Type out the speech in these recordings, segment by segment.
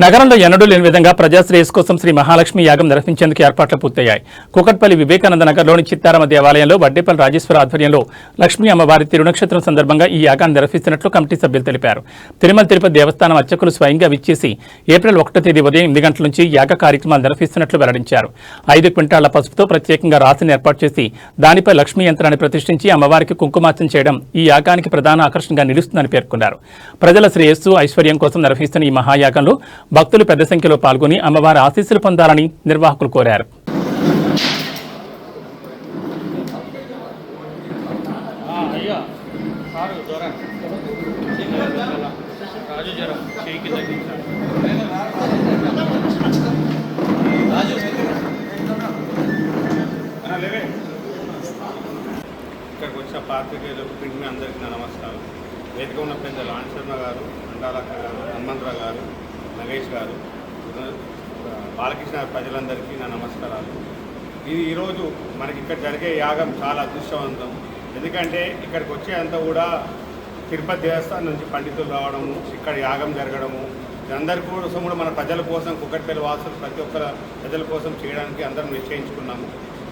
నగరంలో ఎన్నడూ లేని విధంగా ప్రజాశ్రేయస్ కోసం శ్రీ మహాలక్ష్మి యాగం నిర్వహించేందుకు ఏర్పాట్లు పూర్తయ్యాయి. కూకట్పల్లి వివేకానంద నగర్లోని చిత్తారమ దేవాలయంలో వడ్డేపల్లి రాజేశ్వర ఆధ్వర్యంలో లక్ష్మీ అమ్మవారి తిరునక్షత్రం సందర్భంగా ఈ యాగాన్ని నిర్వహిస్తున్నట్లు కమిటీ సభ్యులు తెలిపారు. తిరుమల తిరుపతి దేవస్థానం అర్చకులు స్వయంగా విచ్చేసి ఏప్రిల్ 1వ తేదీ ఉదయం 8 గంటల నుంచి యాగ కార్యక్రమాలు నిర్వహిస్తున్నట్లు వెల్లడించారు. 5 క్వింటాళ్ల పసుపుతో ప్రత్యేకంగా రాశిని ఏర్పాటు చేసి దానిపై లక్ష్మీ యంత్రాన్ని ప్రతిష్ఠించి అమ్మవారికి కుంకుమార్చన చేయడం ఈ యాగానికి ప్రధాన ఆకర్షణగా నిలుస్తుందని పేర్కొన్నారు. ప్రజల శ్రేయస్సు ఐశ్వర్యం కోసం నిర్వహిస్తున్న ఈ మహాయాగంలో భక్తులు పెద్ద సంఖ్యలో పాల్గొని అమ్మవారి ఆశీస్సులు పొందాలని నిర్వాహకులు కోరారు. ఇక్కడికి వచ్చిన పాత్రికేయులకు పిన్ని అందరికీ నా నమస్కారం. వేదిక ఉన్న పెద్దలు ఆన్సర్మ గారు, అండాలక్క గారు, హనుమంతరావు గారు, నగేష్ గారు, బాలకృష్ణ ప్రజలందరికీ నా నమస్కారాలు. ఈరోజు మనకి ఇక్కడ జరిగే యాగం చాలా అదృష్టవంతం. ఎందుకంటే ఇక్కడికి వచ్చేంత కూడా తిరుపతి దేవస్థానం నుంచి పండితులు రావడము, ఇక్కడ యాగం జరగడము, అందరి కోసం కూడా మన ప్రజల కోసం కూకట్పల్లి వాసులు ప్రతి ఒక్కరు ప్రజల కోసం చేయడానికి అందరం నిశ్చయించుకున్నాము.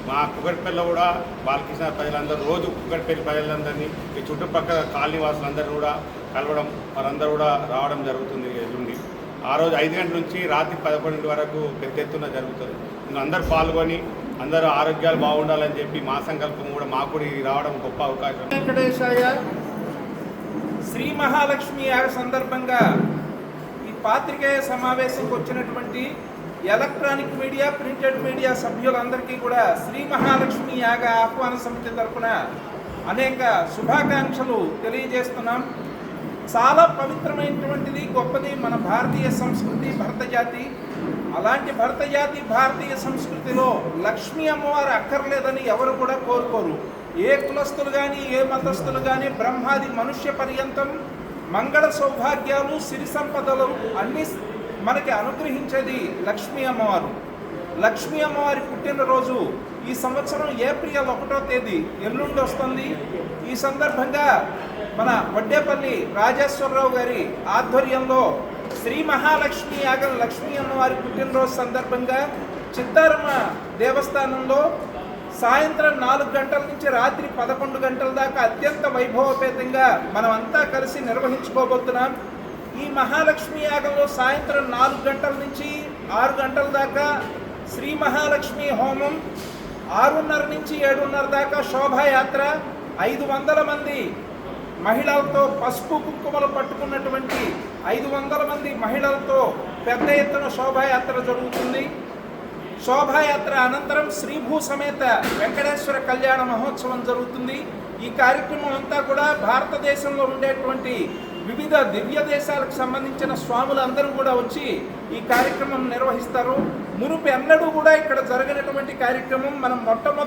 మా కూకట్పల్లిలో కూడా బాలకృష్ణ ప్రజలందరూ రోజు కూకట్పల్లి ప్రజలందరినీ ఈ చుట్టుపక్కల కాలనీ వాసులందరూ కూడా కలవడం, వారందరూ కూడా రావడం జరుగుతుంది. ఎల్లుండి ఆ రోజు 5 గంటల నుంచి రాత్రి 11 వరకు పెద్ద ఎత్తున జరుగుతుంది. అందరూ పాల్గొని అందరూ ఆరోగ్యాలు బాగుండాలని చెప్పి మా సంకల్పం కూడా మాకు కూడా రావడం గొప్ప అవకాశం. వెంకటేశాయ శ్రీ మహాలక్ష్మి యాగ సందర్భంగా ఈ పాత్రికేయ సమావేశంకి వచ్చినటువంటి ఎలక్ట్రానిక్ మీడియా, ప్రింటెడ్ మీడియా సభ్యులందరికీ కూడా శ్రీ మహాలక్ష్మి యాగ ఆహ్వాన సమితి తరఫున అనేక శుభాకాంక్షలు తెలియజేస్తున్నాం. చాలా పవిత్రమైనటువంటిది, గొప్పది మన భారతీయ సంస్కృతి, భరత జాతి. అలాంటి భరత జాతి, భారతీయ సంస్కృతిలో లక్ష్మీ అమ్మవారు అక్కర్లేదని ఎవరు కూడా కోరుకోరు. ఏ కులస్తులు కానీ, ఏ మతస్థులు కానీ, బ్రహ్మాది మనుష్య పర్యంతం మంగళ సౌభాగ్యాలు, సిరి సంపదలు అన్నీ మనకి అనుగ్రహించేది లక్ష్మీ అమ్మవారు. లక్ష్మీ అమ్మవారి పుట్టినరోజు ఈ సంవత్సరం ఏప్రిల్ 1వ తేదీ ఎల్లుండి వస్తుంది. ఈ సందర్భంగా మన వడ్డేపల్లి రాజేశ్వరరావు గారి ఆధ్వర్యంలో శ్రీ మహాలక్ష్మి యాగం లక్ష్మీ అమ్మవారి పుట్టినరోజు సందర్భంగా చిత్తారమ దేవస్థానంలో సాయంత్రం 4 గంటల నుంచి రాత్రి 11 గంటల దాకా అత్యంత వైభవపేతంగా మనమంతా కలిసి నిర్వహించుకోబోతున్నాం. ఈ మహాలక్ష్మి యాగంలో సాయంత్రం 4 గంటల నుంచి 6 గంటల దాకా శ్రీ మహాలక్ష్మి హోమం, 6:30 నుంచి 7:30 దాకా శోభాయాత్ర, 500 మంది మహిళలతో పసుపు కుంకుమలు పట్టుకున్నటువంటి 500 మంది మహిళలతో పెద్ద ఎత్తున శోభాయాత్ర జరుగుతుంది. శోభాయాత్ర అనంతరం శ్రీభూ సమేత వెంకటేశ్వర కళ్యాణ మహోత్సవం జరుగుతుంది. ఈ కార్యక్రమం అంతా కూడా భారతదేశంలో ఉండేటువంటి వివిధ దివ్య దేశాలకు సంబంధించిన స్వాములందరూ కూడా వచ్చి ఈ కార్యక్రమం నిర్వహిస్తారు. మునుపు ఎన్నడూ కూడా ఇక్కడ జరిగినటువంటి కార్యక్రమం మనం మొట్టమొదటి